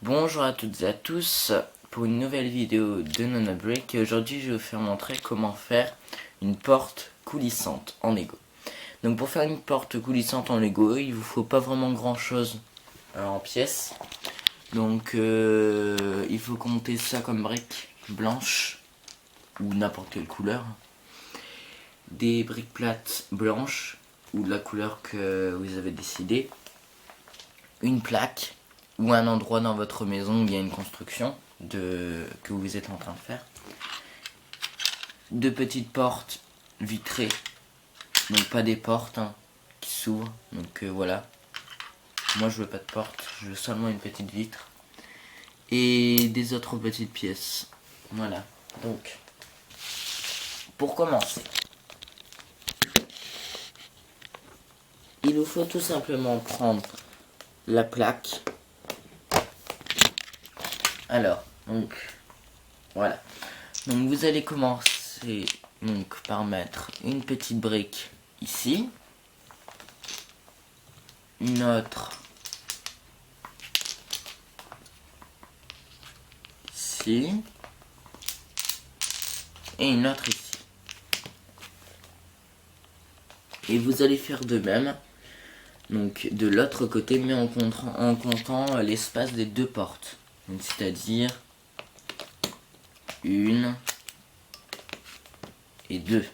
Bonjour à toutes et à tous pour une nouvelle vidéo de Nona Break. Et aujourd'hui je vais vous faire montrer comment faire une porte coulissante en Lego. Donc pour faire une porte coulissante en Lego, il vous faut pas vraiment grand chose en pièces. Donc il faut compter ça comme briques blanches ou n'importe quelle couleur. Des briques plates blanches ou de la couleur que vous avez décidé. Une plaque ou un endroit dans votre maison où il y a une construction que vous êtes en train de faire. Deux petites portes vitrées, donc pas des portes qui s'ouvrent, donc voilà. Moi je veux pas de porte, je veux seulement une petite vitre. Et des autres petites pièces. Voilà, donc pour commencer, il nous faut tout simplement prendre la plaque. Alors, donc, voilà. Donc vous allez commencer donc par mettre une petite brique ici. Une autre ici. Et une autre ici. Et vous allez faire de même. Donc de l'autre côté, mais en comptant l'espace des deux portes. C'est-à-dire une et deux.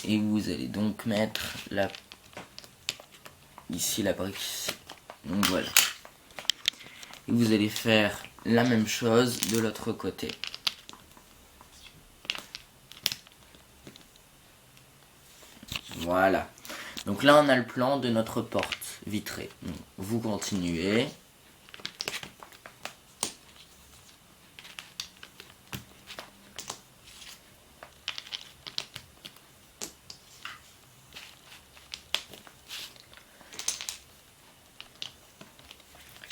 Et vous allez donc mettre ici la brique ici. Donc voilà. Et vous allez faire la même chose de l'autre côté. Voilà. Donc là on a le plan de notre porte vitrée. Donc, vous continuez.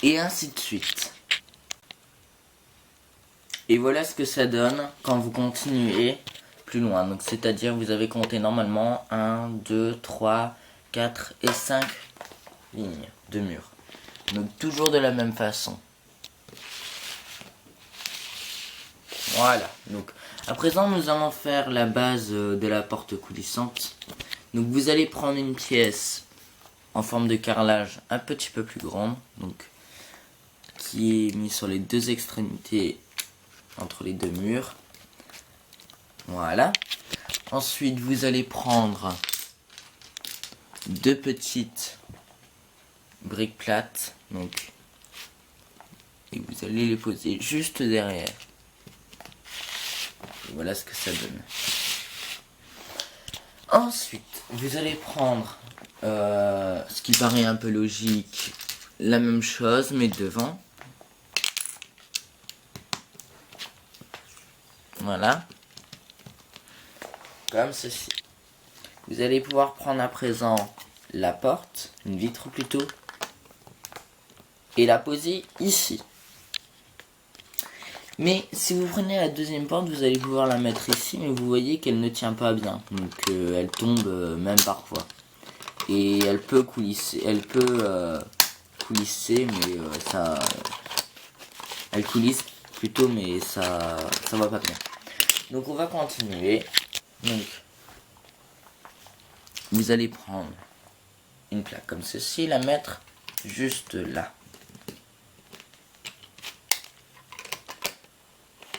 Et ainsi de suite. Et voilà ce que ça donne quand vous continuez plus loin. Donc c'est-à-dire vous avez compté normalement 1, 2, 3, 4 et 5 lignes de murs. Donc toujours de la même façon. Voilà. Donc à présent nous allons faire la base de la porte coulissante. Donc vous allez prendre une pièce en forme de carrelage un petit peu plus grande. Donc qui est mis sur les deux extrémités entre les deux murs. Voilà. Ensuite, vous allez prendre deux petites briques plates, donc, et vous allez les poser juste derrière. Et voilà ce que ça donne. Ensuite, vous allez prendre, ce qui paraît un peu logique, la même chose, mais devant. Voilà. Comme ceci. Vous allez pouvoir prendre à présent la porte, une vitre plutôt, et la poser ici. Mais si vous prenez la deuxième porte, vous allez pouvoir la mettre ici, mais vous voyez qu'elle ne tient pas bien. Donc elle tombe même parfois. Et elle peut coulisser, mais ça... Elle coulisse plutôt, mais ça va pas bien. Donc on va continuer. Donc vous allez prendre une plaque comme ceci, la mettre juste là.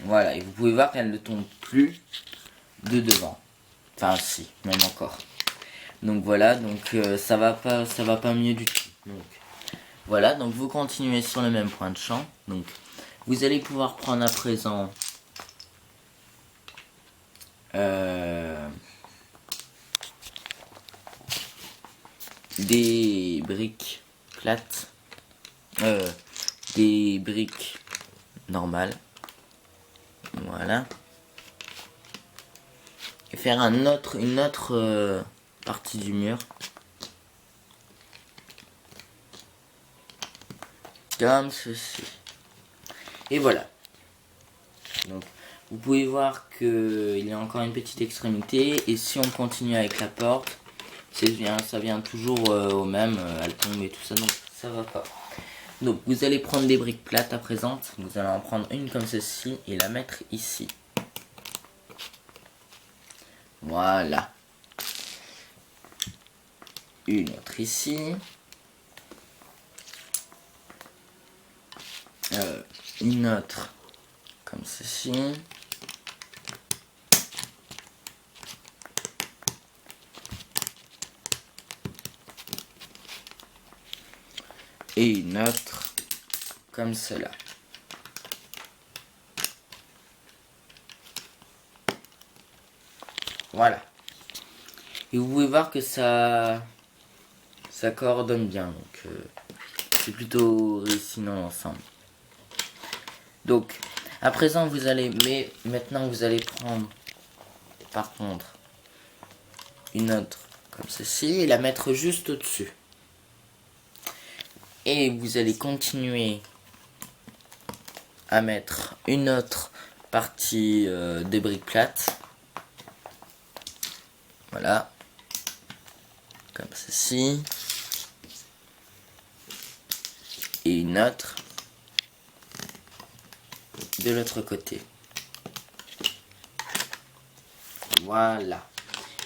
Voilà, et vous pouvez voir qu'elle ne tombe plus de devant. Enfin si, même encore. Donc voilà, donc ça va pas mieux du tout. Donc voilà, donc vous continuez sur le même point de champ. Donc vous allez pouvoir prendre à présent des briques plates, des briques normales, voilà, et faire une autre partie du mur, comme ceci, et voilà. Donc vous pouvez voir qu'il y a encore une petite extrémité, et si on continue avec la porte, ça vient toujours au même, elle tombe et tout ça, donc ça va pas. Donc vous allez prendre des briques plates à présent. Vous allez en prendre une comme ceci et la mettre ici. Voilà. Une autre ici. Une autre comme ceci. Et une autre comme cela. Voilà. Et vous pouvez voir que ça coordonne bien. Donc c'est plutôt réussi dans l'ensemble. Donc à présent vous allez, mais maintenant vous allez prendre par contre une autre comme ceci et la mettre juste au-dessus. Et vous allez continuer à mettre une autre partie des briques plates. Voilà. Comme ceci. Et une autre de l'autre côté. Voilà.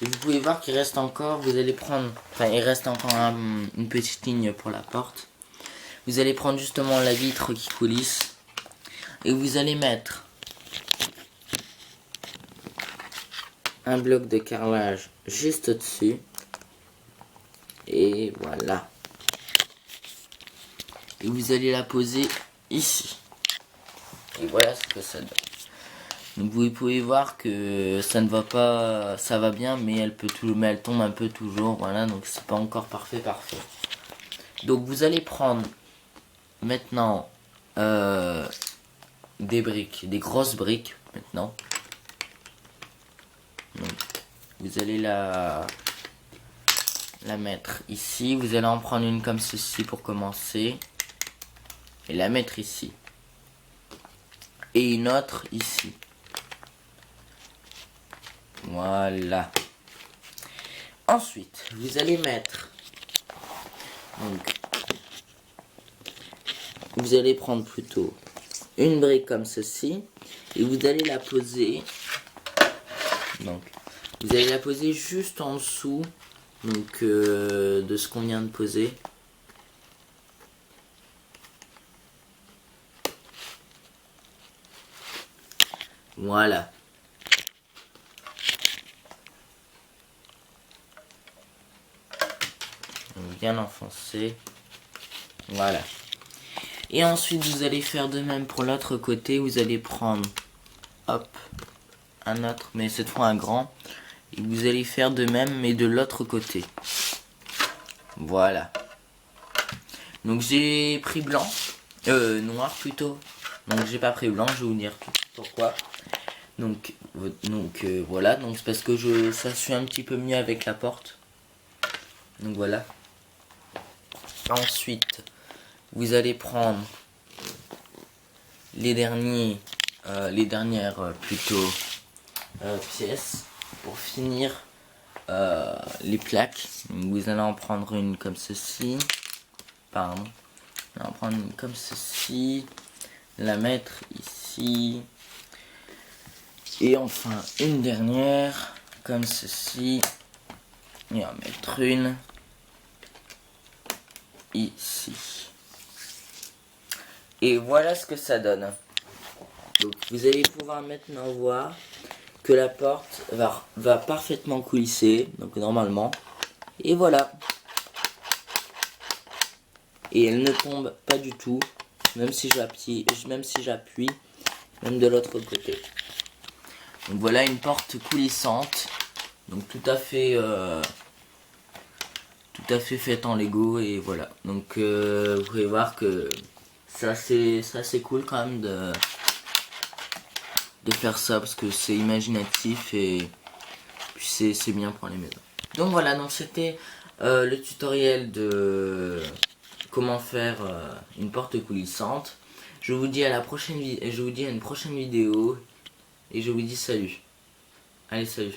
Et vous pouvez voir qu'il reste encore, vous allez prendre, enfin il reste encore une petite ligne pour la porte. Vous allez prendre justement la vitre qui coulisse et vous allez mettre un bloc de carrelage juste au-dessus. Et voilà. Et vous allez la poser ici. Et voilà ce que ça donne. Donc vous pouvez voir que ça ne va pas, ça va bien, mais elle tombe un peu toujours. Voilà, donc c'est pas encore parfait. Donc vous allez prendre maintenant des briques, des grosses briques maintenant. Donc, vous allez la mettre ici. Vous allez en prendre une comme ceci pour commencer et la mettre ici. Et une autre ici. Voilà. Ensuite, vous allez mettre, donc, vous allez prendre plutôt une brique comme ceci et vous allez la poser. Donc, vous allez la poser juste en dessous donc de ce qu'on vient de poser. Voilà. Bien enfoncé. Voilà. Et ensuite vous allez faire de même pour l'autre côté. Vous allez prendre, hop, un autre, mais cette fois un grand. Et vous allez faire de même, mais de l'autre côté. Voilà. Donc j'ai pris blanc, noir plutôt. Donc j'ai pas pris blanc, je vais vous dire pourquoi. Donc voilà, donc c'est parce que ça suit un petit peu mieux avec la porte. Donc voilà. Ensuite, vous allez prendre les dernières pièces pour finir les plaques. Donc vous allez en prendre une comme ceci. Pardon. Vous allez en prendre une comme ceci. La mettre ici. Et enfin une dernière comme ceci. Et en mettre une ici. Et voilà ce que ça donne. Donc vous allez pouvoir maintenant voir que la porte va parfaitement coulisser, donc normalement. Et voilà. Et elle ne tombe pas du tout, même si j'appuie, même de l'autre côté. Donc voilà une porte coulissante, donc tout à fait faite en Lego et voilà. Donc vous pouvez voir que c'est assez cool quand même de faire ça parce que c'est imaginatif et puis c'est bien pour les maisons. Donc voilà, donc c'était le tutoriel de comment faire une porte coulissante. Je vous dis à une prochaine vidéo et je vous dis salut. Allez, salut.